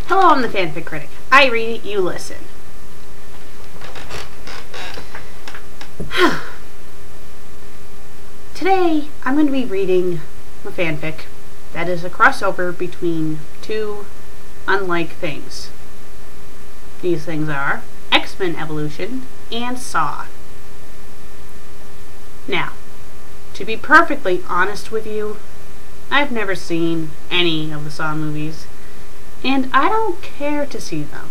Hello, I'm the FanFic Critic. I read it, you listen. Today, I'm going to be reading a fanfic that is a crossover between two unlike things. These things are X-Men Evolution and Saw. Now, to be perfectly honest with you, I've never seen any of the Saw movies, and I don't care to see them.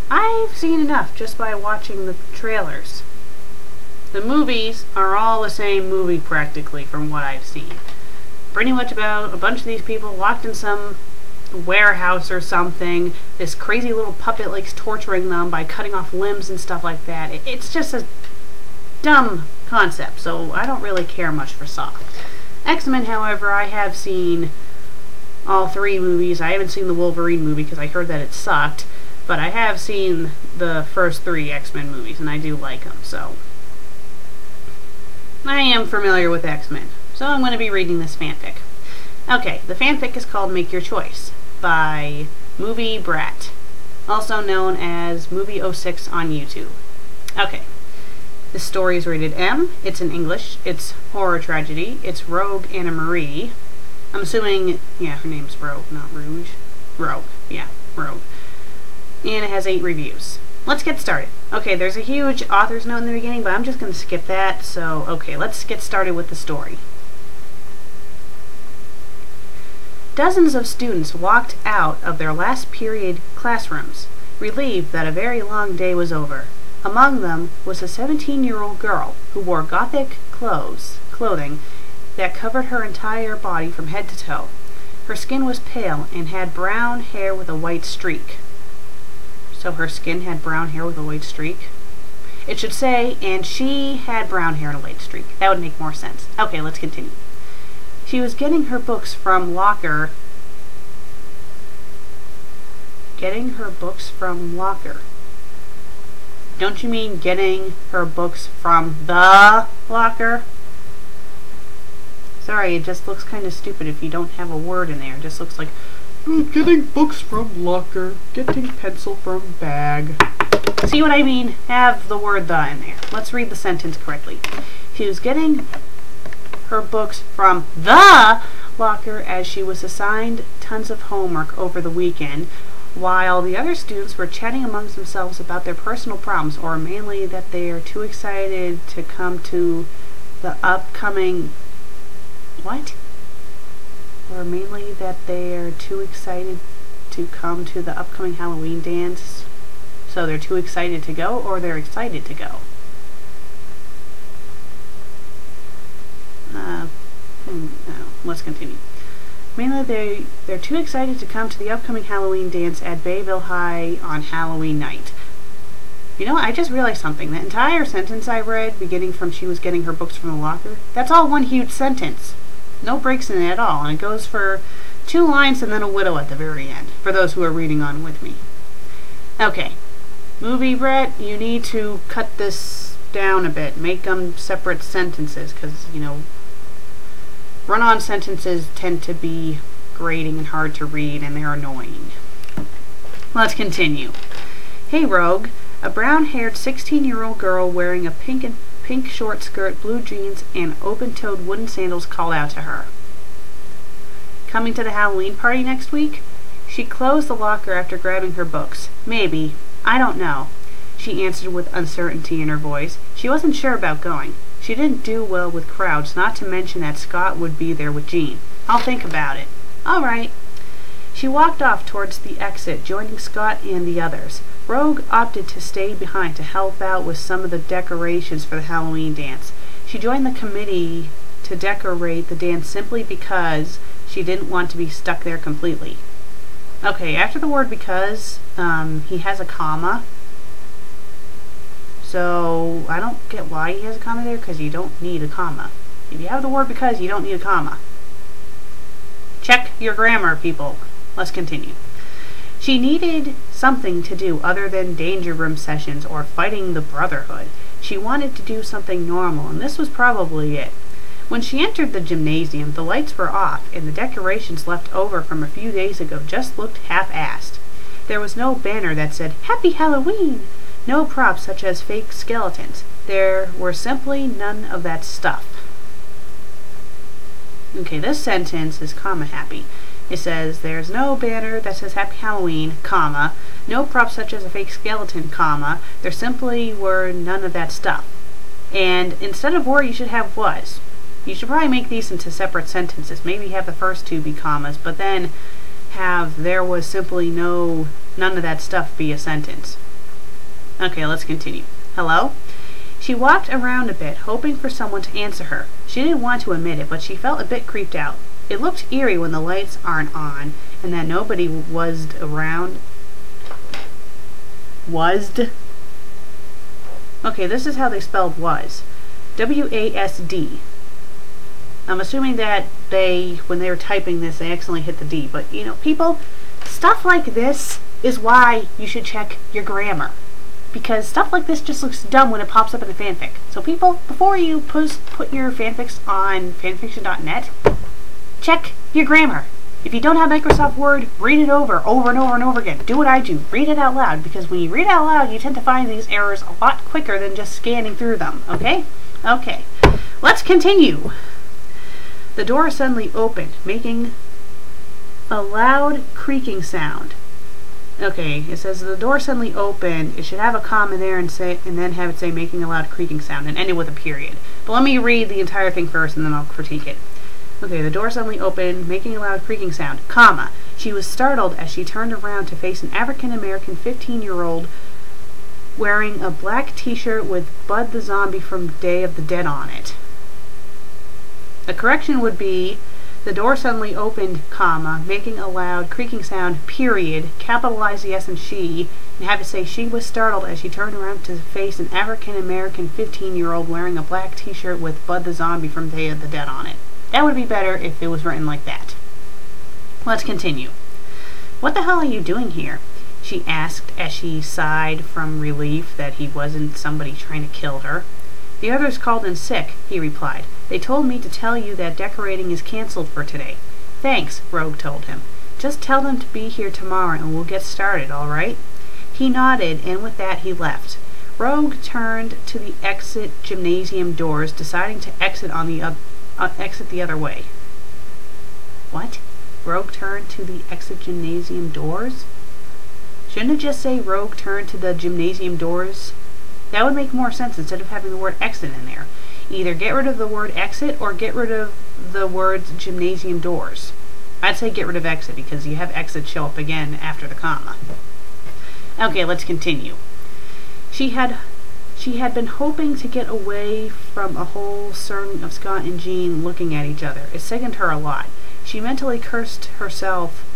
I've seen enough just by watching the trailers. The movies are all the same movie practically from what I've seen. Pretty much about a bunch of these people locked in some warehouse or something. This crazy little puppet likes torturing them by cutting off limbs and stuff like that. It's just a dumb concept, so I don't really care much for Saw. X-Men, however, I have seen all three movies. I haven't seen the Wolverine movie because I heard that it sucked, but I have seen the first three X-Men movies, and I do like them, so I am familiar with X-Men. So I'm going to be reading this fanfic. Okay, the fanfic is called Make Your Choice by Movie-Brat, also known as Movie06 on YouTube. Okay, this story is rated M, it's in English, it's horror tragedy, it's Rogue Anna Marie. I'm assuming, yeah, her name's Rogue, not Rouge. Rogue, yeah, Rogue. And it has 8 reviews. Let's get started. Okay, there's a huge author's note in the beginning, but I'm just going to skip that, so okay, let's get started with the story. Dozens of students walked out of their last period classrooms, relieved that a very long day was over. Among them was a 17-year-old girl who wore gothic clothing that covered her entire body from head to toe. Her skin was pale and had brown hair with a white streak. So her skin had brown hair with a white streak? It should say, and she had brown hair and a white streak. That would make more sense. Okay, let's continue. She was getting her books from locker. Getting her books from locker. Don't you mean getting her books from the locker? Sorry, it just looks kind of stupid if you don't have a word in there. It just looks like getting books from locker, getting pencil from bag. See what I mean? Have the word the in there. Let's read the sentence correctly. She was getting her books from the locker as she was assigned tons of homework over the weekend, while the other students were chatting amongst themselves about their personal problems, or mainly that they are too excited to come to the upcoming... What? Or mainly that they are too excited to come to the upcoming Halloween dance. So they're too excited to go, or they're excited to go? No, let's continue. Mainly they're too excited to come to the upcoming Halloween dance at Bayville High on Halloween night. You know, I just realized something. The entire sentence I read, beginning from she was getting her books from the locker, that's all one huge sentence. No breaks in it at all, and it goes for 2 lines and then a widow at the very end, for those who are reading on with me. Okay, Movie-Brat, you need to cut this down a bit. Make them separate sentences, because, you know, run-on sentences tend to be grating and hard to read, and they're annoying. Let's continue. Hey, Rogue, a brown-haired 16-year-old girl wearing a pink short skirt, blue jeans, and open-toed wooden sandals called out to her. Coming to the Halloween party next week? She closed the locker after grabbing her books. Maybe. I don't know. She answered with uncertainty in her voice. She wasn't sure about going. She didn't do well with crowds, not to mention that Scott would be there with Jean. I'll think about it. All right. She walked off towards the exit, joining Scott and the others. Rogue opted to stay behind to help out with some of the decorations for the Halloween dance. She joined the committee to decorate the dance simply because she didn't want to be stuck there completely. Okay, after the word because, he has a comma. So, I don't get why he has a comma there, because you don't need a comma. If you have the word because, you don't need a comma. Check your grammar, people. Let's continue. She needed something to do other than danger room sessions or fighting the Brotherhood. She wanted to do something normal, and this was probably it. When she entered the gymnasium, the lights were off, and the decorations left over from a few days ago just looked half-assed. There was no banner that said, "Happy Halloween!" No props such as fake skeletons. There were simply none of that stuff. Okay, this sentence is comma happy. It says, there's no banner that says Happy Halloween, comma, no props such as a fake skeleton, comma, there simply were none of that stuff. And instead of were, you should have was. You should probably make these into separate sentences. Maybe have the first two be commas, but then have there was simply none of that stuff be a sentence. Okay, let's continue. Hello? She walked around a bit, hoping for someone to answer her. She didn't want to admit it, but she felt a bit creeped out. It looked eerie when the lights aren't on, and that nobody was around. Wasd? Okay, this is how they spelled was. W-A-S-D. I'm assuming that when they were typing this, they accidentally hit the D. But, you know, people, stuff like this is why you should check your grammar. Because stuff like this just looks dumb when it pops up in a fanfic. So people, before you put your fanfics on fanfiction.net, check your grammar. If you don't have Microsoft Word, read it over and over and over again. Do what I do. Read it out loud, because when you read it out loud, you tend to find these errors a lot quicker than just scanning through them, okay? Okay, let's continue. The door suddenly opened, making a loud creaking sound. Okay, it says the door suddenly opened. It should have a comma there and then have it say making a loud creaking sound and end it with a period. But let me read the entire thing first and then I'll critique it. Okay, the door suddenly opened, making a loud creaking sound, comma. She was startled as she turned around to face an African-American 15-year-old wearing a black t-shirt with Bud the Zombie from Day of the Dead on it. A correction would be, the door suddenly opened, comma, making a loud creaking sound, period, capitalize the S and she, and have it say she was startled as she turned around to face an African-American 15-year-old wearing a black t-shirt with Bud the Zombie from Day of the Dead on it. That would be better if it was written like that. Let's continue. What the hell are you doing here? She asked as she sighed from relief that he wasn't somebody trying to kill her. The others called in sick, he replied. They told me to tell you that decorating is canceled for today. Thanks, Rogue told him. Just tell them to be here tomorrow and we'll get started, all right? He nodded, and with that he left. Rogue turned to the exit gymnasium doors, deciding to exit the other way. What? Rogue turned to the exit gymnasium doors? Shouldn't it just say Rogue turned to the gymnasium doors? That would make more sense instead of having the word exit in there. Either get rid of the word exit or get rid of the words gymnasium doors. I'd say get rid of exit because you have exit show up again after the comma. Okay, let's continue. She had been hoping to get away from a whole serving of Scott and Jean looking at each other. It sickened her a lot. She mentally cursed herself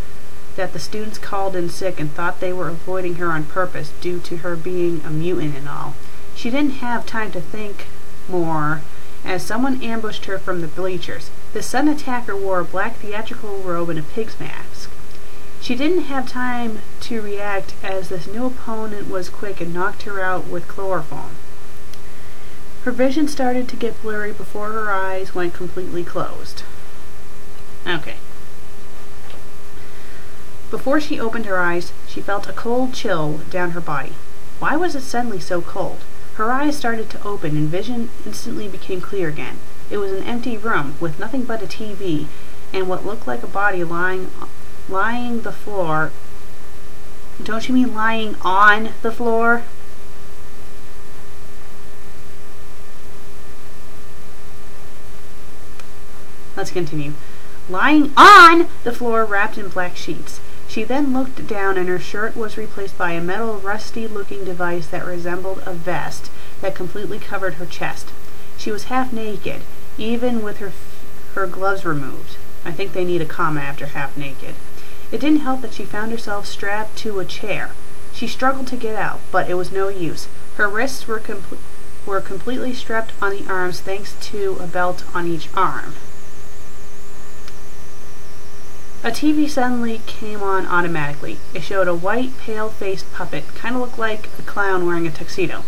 that the students called in sick and thought they were avoiding her on purpose due to her being a mutant and all. She didn't have time to think more as someone ambushed her from the bleachers. The sudden attacker wore a black theatrical robe and a pig's mask. She didn't have time to react as this new opponent was quick and knocked her out with chloroform. Her vision started to get blurry before her eyes went completely closed. Okay. Before she opened her eyes, she felt a cold chill down her body. Why was it suddenly so cold? Her eyes started to open and vision instantly became clear again. It was an empty room with nothing but a TV and what looked like a body lying the floor. Don't you mean lying on the floor? Let's continue. Lying on the floor wrapped in black sheets. She then looked down and her shirt was replaced by a metal rusty-looking device that resembled a vest that completely covered her chest. She was half naked, even with her gloves removed. I think they need a comma after half naked. It didn't help that she found herself strapped to a chair. She struggled to get out, but it was no use. Her wrists were completely strapped on the arms thanks to a belt on each arm. A TV suddenly came on automatically. It showed a white, pale-faced puppet, kind of looked like a clown wearing a tuxedo.